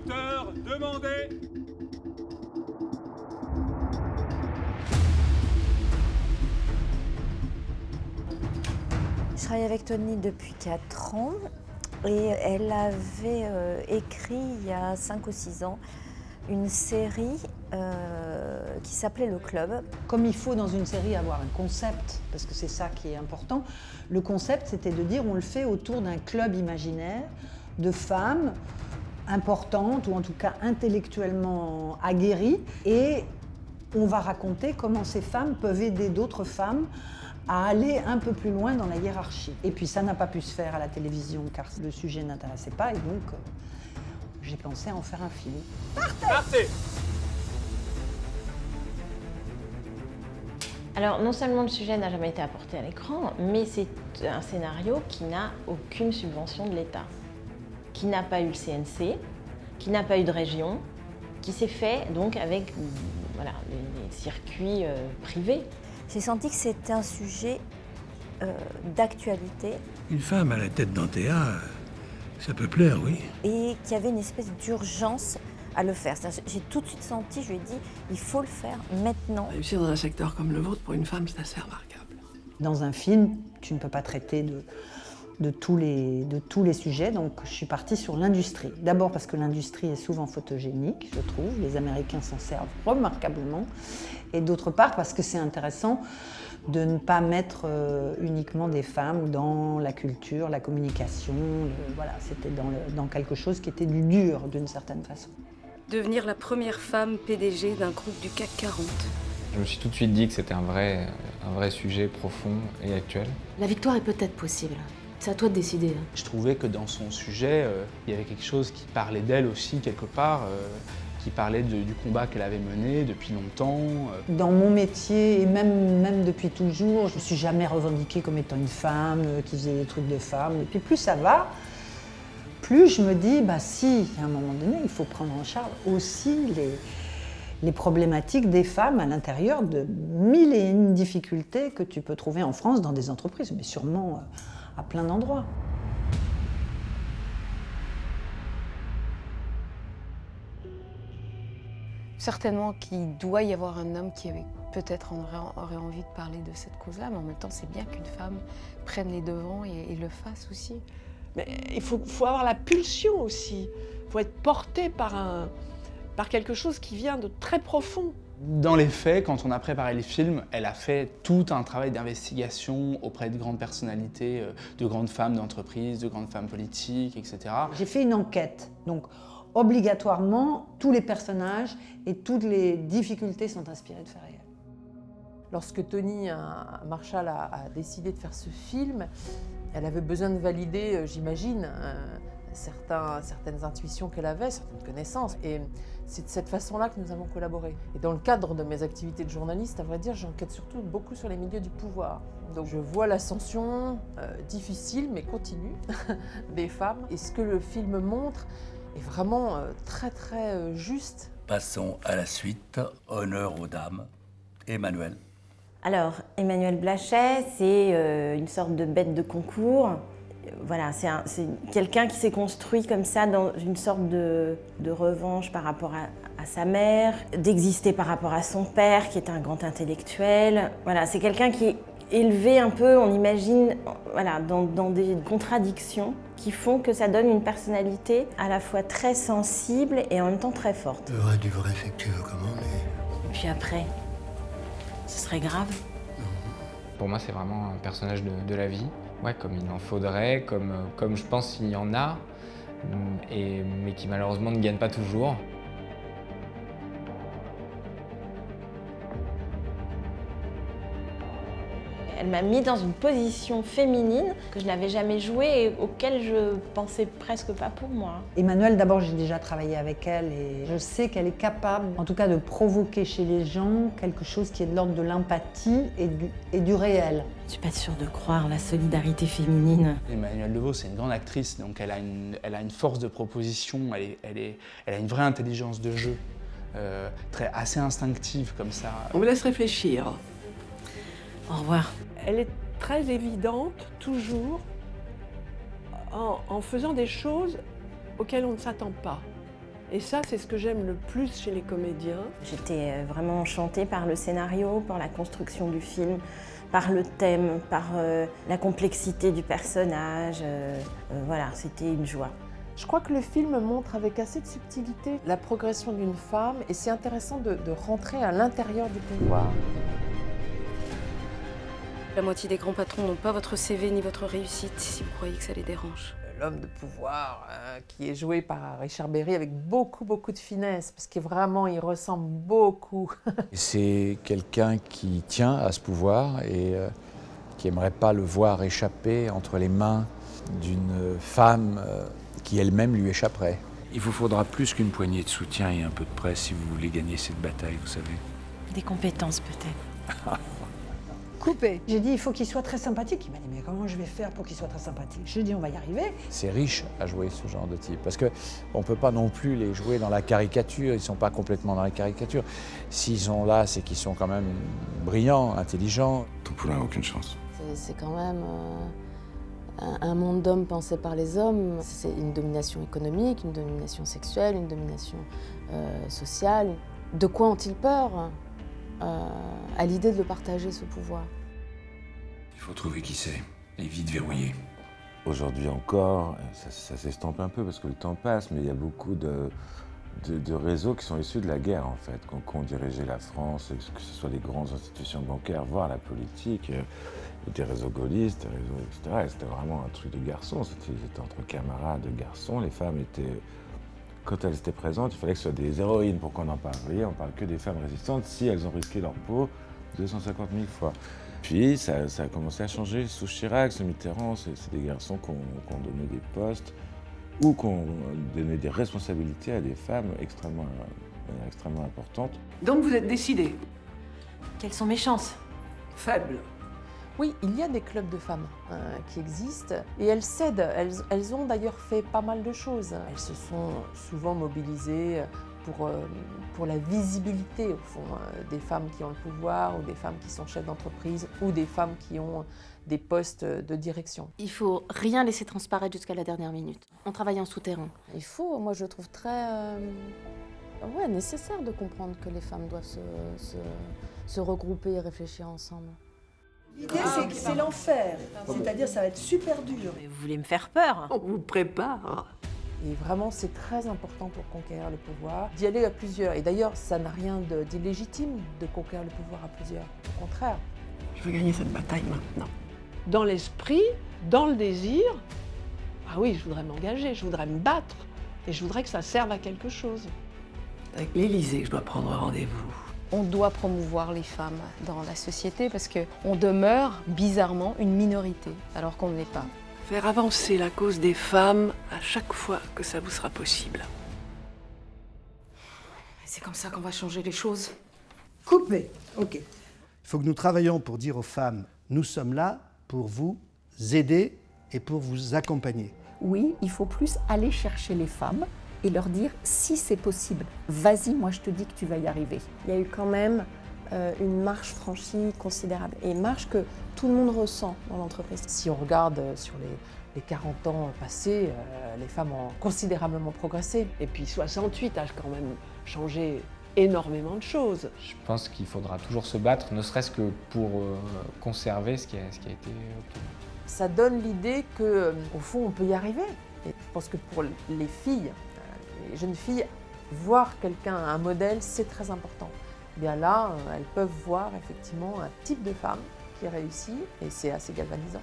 Hauteur demandée. Je travaille avec Tony depuis 4 ans et elle avait écrit il y a 5 ou 6 ans une série qui s'appelait Le Club. Comme il faut dans une série avoir un concept, parce que c'est ça qui est important, le concept c'était de dire on le fait autour d'un club imaginaire de femmes importantes ou en tout cas intellectuellement aguerries et on va raconter comment ces femmes peuvent aider d'autres femmes à aller un peu plus loin dans la hiérarchie. Et puis ça n'a pas pu se faire à la télévision car le sujet n'intéressait pas et donc j'ai pensé à en faire un film. Partez. Alors non seulement le sujet n'a jamais été apporté à l'écran, mais c'est un scénario qui n'a aucune subvention de l'État, qui n'a pas eu le CNC, qui n'a pas eu de région, qui s'est fait donc avec voilà, les circuits privés. J'ai senti que c'était un sujet d'actualité. Une femme à la tête d'Antea, ça peut plaire, oui. Et qu'il y avait une espèce d'urgence à le faire. J'ai tout de suite senti, je lui ai dit, il faut le faire maintenant. Réussir dans un secteur comme le vôtre, pour une femme, c'est assez remarquable. Dans un film, tu ne peux pas traiter de tous les sujets, donc je suis partie sur l'industrie. D'abord parce que l'industrie est souvent photogénique, je trouve, les Américains s'en servent remarquablement, et d'autre part parce que c'est intéressant de ne pas mettre uniquement des femmes dans la culture, la communication, voilà, c'était dans quelque chose qui était du dur d'une certaine façon. Devenir la première femme PDG d'un groupe du CAC 40. Je me suis tout de suite dit que c'était un vrai sujet profond et actuel. La victoire est peut-être possible. C'est à toi de décider. Je trouvais que dans son sujet, il y avait quelque chose qui parlait d'elle aussi, quelque part, qui parlait du combat qu'elle avait mené depuis longtemps. Dans mon métier, et même depuis toujours, je ne me suis jamais revendiquée comme étant une femme qui faisait des trucs de femme. Et puis plus ça va, plus je me dis, bah si, à un moment donné, il faut prendre en charge aussi les problématiques des femmes à l'intérieur de 1001 difficultés que tu peux trouver en France dans des entreprises, mais sûrement à plein d'endroits. Certainement qu'il doit y avoir un homme qui peut-être aurait envie de parler de cette cause-là, mais en même temps, c'est bien qu'une femme prenne les devants et le fasse aussi. Mais il faut avoir la pulsion aussi. Il faut être porté par quelque chose qui vient de très profond. Dans les faits, quand on a préparé les films, elle a fait tout un travail d'investigation auprès de grandes personnalités, de grandes femmes d'entreprise, de grandes femmes politiques, etc. J'ai fait une enquête, donc obligatoirement, tous les personnages et toutes les difficultés sont inspirés de faits réels. Lorsque Tony Marshall a décidé de faire ce film, elle avait besoin de valider, j'imagine, certaines intuitions qu'elle avait, certaines connaissances. Et c'est de cette façon-là que nous avons collaboré. Et dans le cadre de mes activités de journaliste, à vrai dire, j'enquête surtout beaucoup sur les milieux du pouvoir. Donc je vois l'ascension difficile, mais continue, des femmes. Et ce que le film montre est vraiment très très juste. Passons à la suite. Honneur aux dames. Emmanuel. Alors, Emmanuel Blachet, c'est une sorte de bête de concours. Voilà, c'est quelqu'un qui s'est construit comme ça dans une sorte de revanche par rapport à sa mère, d'exister par rapport à son père qui est un grand intellectuel. Voilà, c'est quelqu'un qui est élevé un peu, on imagine, voilà, dans des contradictions qui font que ça donne une personnalité à la fois très sensible et en même temps très forte. Heureux du vrai, c'est que tu veux commander. Et puis après, ce serait grave. Pour moi, c'est vraiment un personnage de la vie. Ouais, comme il en faudrait, comme je pense qu'il y en a, mais qui malheureusement ne gagne pas toujours. Elle m'a mis dans une position féminine que je n'avais jamais jouée et auquel je pensais presque pas pour moi. Emmanuelle, d'abord, j'ai déjà travaillé avec elle et je sais qu'elle est capable, en tout cas, de provoquer chez les gens quelque chose qui est de l'ordre de l'empathie et du réel. Je suis pas sûre de croire la solidarité féminine. Emmanuelle Devaux, c'est une grande actrice, donc elle a une force de proposition, elle a une vraie intelligence de jeu, assez instinctive comme ça. On me laisse réfléchir. Au revoir. Elle est très évidente, toujours, en faisant des choses auxquelles on ne s'attend pas. Et ça, c'est ce que j'aime le plus chez les comédiens. J'étais vraiment enchantée par le scénario, par la construction du film, par le thème, par la complexité du personnage. Voilà, c'était une joie. Je crois que le film montre avec assez de subtilité la progression d'une femme et c'est intéressant de rentrer à l'intérieur du pouvoir. La moitié des grands patrons n'ont pas votre CV ni votre réussite si vous croyez que ça les dérange. L'homme de pouvoir qui est joué par Richard Berry avec beaucoup de finesse parce que vraiment il ressemble beaucoup. C'est quelqu'un qui tient à ce pouvoir et qui aimerait pas le voir échapper entre les mains d'une femme qui elle-même lui échapperait. Il vous faudra plus qu'une poignée de soutien et un peu de presse si vous voulez gagner cette bataille, vous savez. Des compétences peut-être. Coupé. J'ai dit, il faut qu'il soit très sympathique. Il m'a dit, mais comment je vais faire pour qu'il soit très sympathique? J'ai dit, on va y arriver. C'est riche à jouer ce genre de type, parce qu'on ne peut pas non plus les jouer dans la caricature, ils ne sont pas complètement dans la caricature. S'ils sont là, c'est qu'ils sont quand même brillants, intelligents. Ton poulain n'a aucune chance. C'est quand même un monde d'hommes pensé par les hommes. C'est une domination économique, une domination sexuelle, une domination sociale. De quoi ont-ils peur à l'idée de le partager, ce pouvoir? Il faut trouver qui c'est et vite verrouiller. Aujourd'hui encore, ça s'estompe un peu parce que le temps passe, mais il y a beaucoup de réseaux qui sont issus de la guerre en fait, qui ont dirigé la France, que ce soit les grandes institutions bancaires, voire la politique, des réseaux gaullistes, des réseaux, etc. Et c'était vraiment un truc de garçons, c'était entre camarades de garçons, les femmes étaient... Quand elles étaient présentes, il fallait que ce soit des héroïnes pour qu'on en parle. Vous voyez, on ne parle que des femmes résistantes si elles ont risqué leur peau 250 000 fois. Puis ça a commencé à changer sous Chirac, sous Mitterrand. C'est des garçons qui ont donné des postes ou qui ont donné des responsabilités à des femmes extrêmement importantes. Donc vous êtes décidé? Quelles sont mes chances? Faibles. Oui, il y a des clubs de femmes qui existent et elles cèdent. Elles ont d'ailleurs fait pas mal de choses. Elles se sont souvent mobilisées pour la visibilité, au fond, des femmes qui ont le pouvoir ou des femmes qui sont chefs d'entreprise ou des femmes qui ont des postes de direction. Il faut rien laisser transparaître jusqu'à la dernière minute. On travaille en souterrain. Il faut, moi je trouve très nécessaire de comprendre que les femmes doivent se regrouper et réfléchir ensemble. L'idée, c'est que c'est l'enfer. C'est-à-dire, ça va être super dur. Mais vous voulez me faire peur? On vous prépare. Et vraiment, c'est très important pour conquérir le pouvoir d'y aller à plusieurs. Et d'ailleurs, ça n'a rien d'illégitime de conquérir le pouvoir à plusieurs. Au contraire. Je veux gagner cette bataille maintenant. Dans l'esprit, dans le désir, ah oui, je voudrais m'engager, je voudrais me battre et je voudrais que ça serve à quelque chose. Avec l'Élysée que je dois prendre rendez-vous. On doit promouvoir les femmes dans la société parce qu'on demeure bizarrement une minorité alors qu'on ne l'est pas. Faire avancer la cause des femmes à chaque fois que ça vous sera possible. C'est comme ça qu'on va changer les choses. Coupé. OK. Il faut que nous travaillions pour dire aux femmes, nous sommes là pour vous aider et pour vous accompagner. Oui, il faut plus aller chercher les femmes et leur dire si c'est possible, vas-y, moi je te dis que tu vas y arriver. Il y a eu quand même une marche franchie considérable et une marche que tout le monde ressent dans l'entreprise. Si on regarde sur les 40 ans passés, les femmes ont considérablement progressé. Et puis 68 a quand même changé énormément de choses. Je pense qu'il faudra toujours se battre, ne serait-ce que pour conserver ce qui a été obtenu. Ça donne l'idée qu'au fond, on peut y arriver. Et je pense que pour les filles, les jeunes filles, voir quelqu'un, un modèle, c'est très important. Et bien là, elles peuvent voir effectivement un type de femme qui réussit et c'est assez galvanisant.